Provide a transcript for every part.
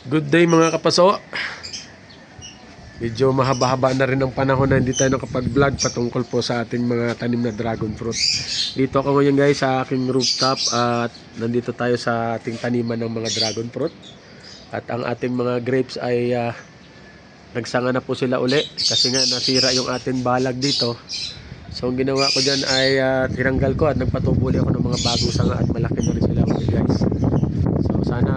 Good day mga kapaso. Medyo mahaba-haba na rin ang panahon na hindi tayo nakapag-vlog patungkol po sa ating mga tanim na dragon fruit. Dito ako ngayon guys sa aking rooftop at nandito tayo sa ating taniman ng mga dragon fruit. At ang ating mga grapes ay nagsanga na po sila uli kasi nga nasira yung ating balag dito. So ang ginawa ko dyan ay tinanggal ko at nagpatubuli ako ng mga bagong sanga at malaki na rin sila uli guys. So sana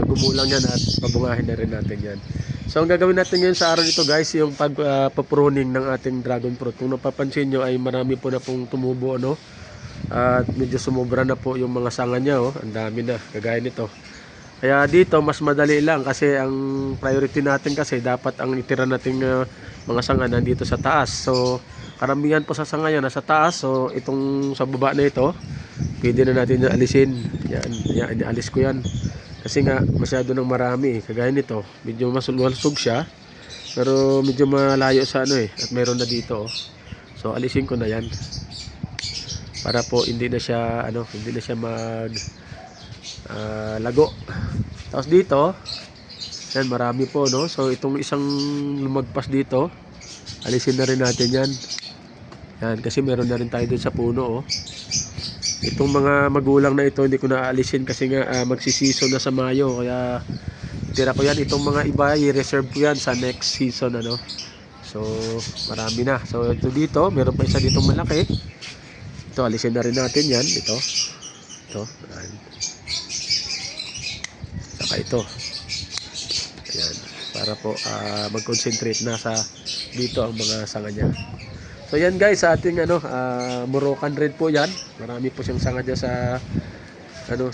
gumulang yan at pabungahin na rin natin yan. So ang gagawin natin ngayon sa araw nito guys, yung pagpapruning ng ating dragon fruit. Kung napapansin nyo ay marami po na pong tumubo, ano? At medyo sumobra na po yung mga sanga niya, oh. Ang dami na, kagaya nito. Kaya dito mas madali lang kasi ang priority natin kasi dapat ang itira nating mga sanga nandito sa taas. So karamihan po sa sanga yan nasa taas. So itong sa baba na ito, pwede na natin alisin. Yan, alis ko yan. Kasi nga masyado nang marami, kagaya nito, medyo malusog siya. Pero medyo malayo sa ano at meron na dito. So alisin ko na 'yan. Para po hindi na siya lago. Tapos dito, yan marami po, no. So itong isang lumagpas dito, alisin na rin natin 'yan. Yan kasi meron na rin tayo doon sa puno, oh. Itong mga magulang na ito hindi ko na aalisin kasi nga magsisiso na sa Mayo, kaya tira ko yan. Itong mga iba i-reserve ko yan sa next season, ano. So marami na. So ito dito, meron pa isa ditong malaki. Ito alisin na rin natin yan. Ito saka ito. Ayan, para po mag-concentrate na sa dito ang mga sanga niya. So yan guys, sa ating Moroccan red po yan. Marami po siyang sanga dyan sa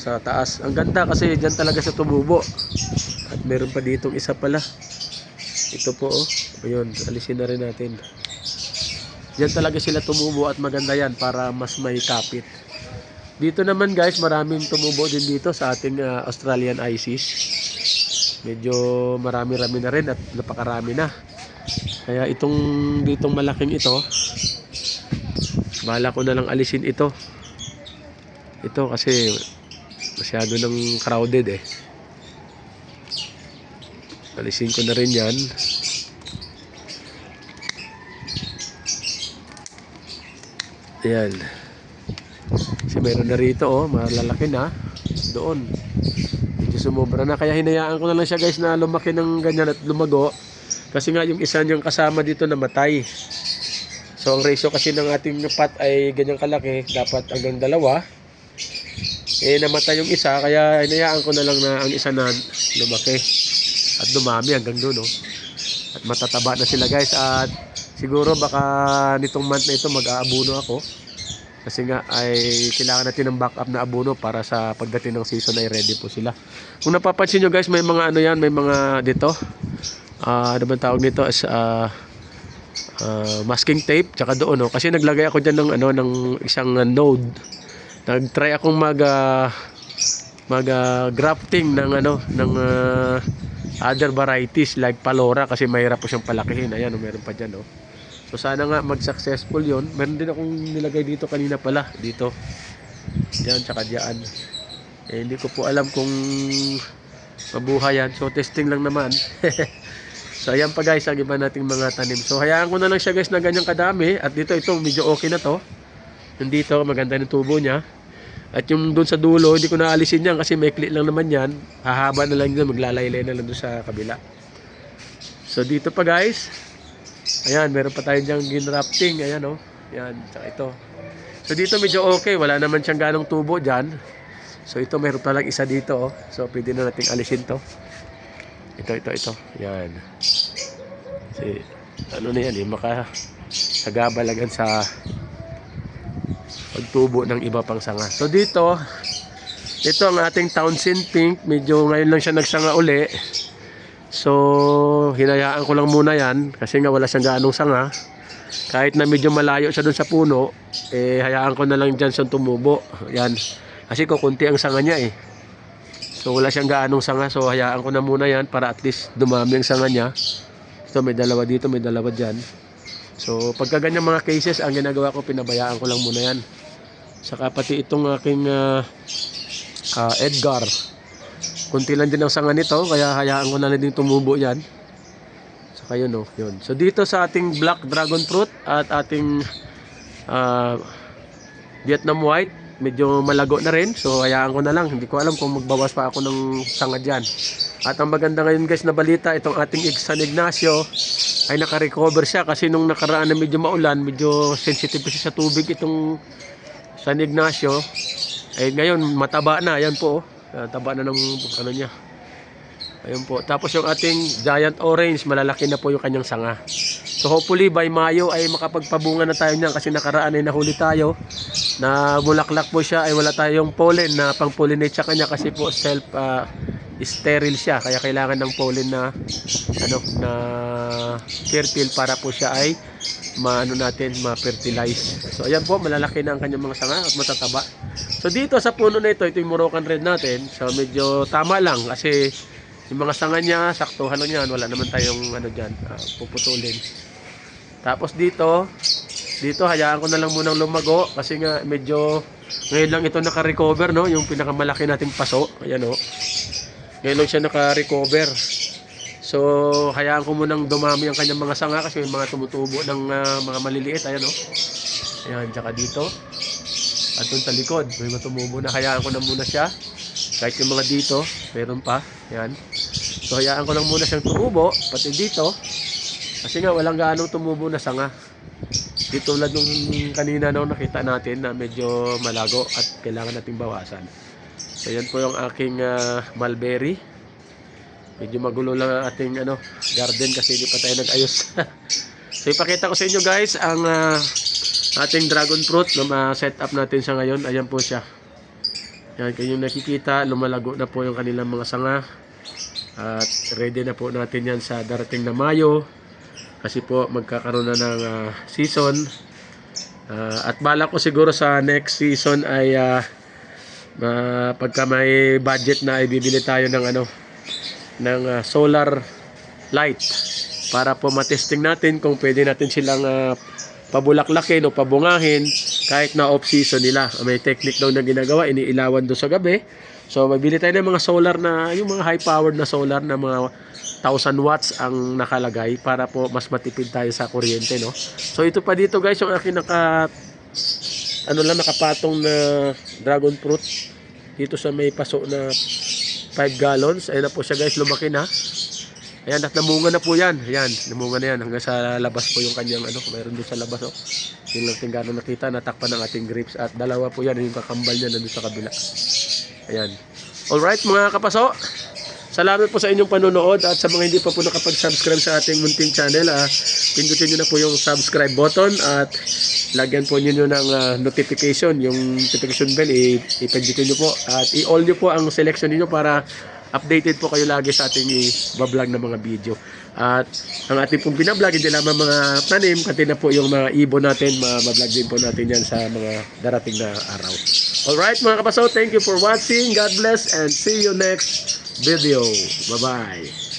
sa taas. Ang ganda kasi diyan talaga sa tumubo. At meron pa ditong isa pala. Ito po, oh. Ayun, alisin na rin natin. Diyan talaga sila tumubo at maganda yan para mas may kapit. Dito naman guys, maraming tumubo din dito sa ating Australian Isis. Medyo marami-rami na rin at napakarami na. Kaya ditong malaking ito, bahala ko na lang alisin ito. Ito kasi masyado nang crowded Alisin ko na rin yan. Ayan. Kasi meron na rito, oh, malalaki na. Doon. Medyo sumobra na. Kaya hinayaan ko na lang siya guys na lumaki ng ganyan at lumago. Kasi nga yung isa niyang kasama dito namatay. So ang ratio kasi ng ating pot ay ganyan kalaki, dapat hanggang dalawa. Namatay yung isa, kaya hinayaan ko na lang na ang isa na lumaki at dumami hanggang doon, oh. At matataba na sila guys. At siguro baka nitong month na ito mag-aabuno ako. Kasi nga ay kailangan natin ng backup na abono para sa pagdating ng season ay ready po sila. Kung napapansin nyo guys, may mga may mga dito. Ano bang tawag nito as masking tape tsaka doon, oh. Kasi naglagay ako diyan ng ng isang node. Nag-try akong grafting ng other varieties like Palora kasi mahirap po siyang palakihin. Ayan, oh, meron pa diyan, oh. So sana nga mag-successful 'yon. Meron din akong nilagay dito kanina pala, dito. Diyan tsaka diyan. Hindi ko po alam kung mabuhay yan. So testing lang naman. So ayan pa guys ang iba nating mga tanim. So hayaan ko na lang siya guys na ganyang kadami. At dito ito medyo okay na to. Nandito maganda ng tubo niya. At yung doon sa dulo hindi ko na alisin yan kasi maikli lang naman yan. Hahaba na lang yun, maglalaylay na lang doon sa kabila. So dito pa guys. Ayan, meron pa tayo dyang ginrafting. Ayan, oh. Ayan, tsaka ito. So dito medyo okay, wala naman siyang ganong tubo dyan. So ito meron pa lang isa dito, oh. So pwede na nating alisin to. Ito. Yan. Kasi, ano na yan, makasagabalagan sa pagtubo ng iba pang sanga. So dito, ito ang ating Townsend Pink. Medyo ngayon lang siya nagsanga uli. So, hinayaan ko lang muna yan. Kasi nga wala siyang ganong sanga. Kahit na medyo malayo siya dun sa puno, hayaan ko na lang dyan siyang tumubo. Yan. Kasi kukunti ang sanga niya, So wala siyang gaanong sanga, so hayaan ko na muna yan para at least dumami ang sanga niya. Ito may dalawa dito, may dalawa dyan. So pagka ganyan mga cases, ang ginagawa ko, pinabayaan ko lang muna yan. Saka pati itong aking Edgar. kunti lang din ang sanga nito, kaya hayaan ko na lang din tumubo yan. Saka yun, oh, yun. So dito sa ating black dragon fruit at ating Vietnam white, medyo malago na rin. So hayaan ko na lang, hindi ko alam kung magbawas pa ako ng sanga dyan. At ang maganda ngayon guys na balita, itong ating San Ignacio ay naka-recover siya, kasi nung nakaraan na medyo maulan, medyo sensitive siya sa tubig itong San Ignacio. Ay ngayon mataba na, ayan po, taba na ng ano niya. Ayun po. Tapos yung ating giant orange, malalaki na po yung kanyang sanga. So hopefully by Mayo ay makapagpabunga na tayo niyan, kasi nakaraan ay nahuli tayo na bulaklak po siya, ay wala tayong pollen na pang pollinate sa kanya, kasi po self sterile siya, kaya kailangan ng pollen na na fertile para po siya ay ma-fertilize. So ayan po, malalaki na ang kanyang mga sanga at matataba. So dito sa puno na ito, ito yung Moroccan red natin. So medyo tama lang, kasi yung mga sanga niya, saktuhan lang yan, wala naman tayong dyan, puputulin. Tapos dito hayaan ko na lang munang lumago, kasi nga medyo ngayon lang ito naka-recover, no, yung pinakamalaki nating paso. Ayan, oh, ngayon lang siya naka-recover. So hayaan ko munang dumami ang kanyang mga sanga, kasi may mga tumutubo ng mga maliliit. Ayan, oh, ayan, tsaka dito at dun sa likod may mga tumubo na, hayaan ko na muna siya. Kahit yung mga dito meron pa, ayan. So hayaan ko lang muna siyang tumubo, pati dito, kasi nga walang gaano tumubo na sanga. Dito tulad nung kanina nakita natin na medyo malago at kailangan nating bawasan. So yan po yung aking mulberry. Medyo magulo lang ang ating garden, kasi hindi pa tayo nag-ayos. So ipakita ko sa inyo guys ang ating dragon fruit na ma-set up natin sa ngayon. Ayan po siya. Yan, kayong nakikita, lumalago na po yung kanilang mga sanga. At ready na po natin yan sa darating na Mayo, kasi po magkakaroon na ng season. At bala ko siguro sa next season ay pagka may budget na, ay bibili tayo ng solar light, para po matesting natin kung pwede natin silang pabulaklakin o pabungahin kahit na off season nila. May technique daw na ginagawa, iniilawan doon sa gabi. So mabili tayo ng mga solar na, yung mga high powered na solar na mga 1000 watts ang nakalagay, para po mas matipid tayo sa kuryente, no. So ito pa dito guys yung akin nakapatong na dragon fruit dito sa may paso na 5 gallons. Ayan na po siya guys, lumaki na. Ayan, at namunga na po yan. Ayan, namunga na yan. Hanggang sa labas po yung kanyang mayroon doon sa labas, oh. Yung lang tingano nakita, natakpan ng ating grapes. At dalawa po yan, yung kakambal niya nandun sa kabila. Ayan. Alright mga kapaso, salamat po sa inyong panonood. At sa mga hindi pa po nakapag-subscribe sa ating munting channel, pindutin nyo na po yung subscribe button at lagyan po nyo ng notification, yung notification bell, ipindutin nyo po. At i-all nyo po ang selection niyo para updated po kayo lagi sa ating i-vlog na mga video. At ang ating pong binablog, hindi lamang mga tanim, pati na po yung mga ibon natin, ma-vlog din po natin yan sa mga darating na araw. Alright mga kapaso, thank you for watching. God bless and see you next video. Bye-bye.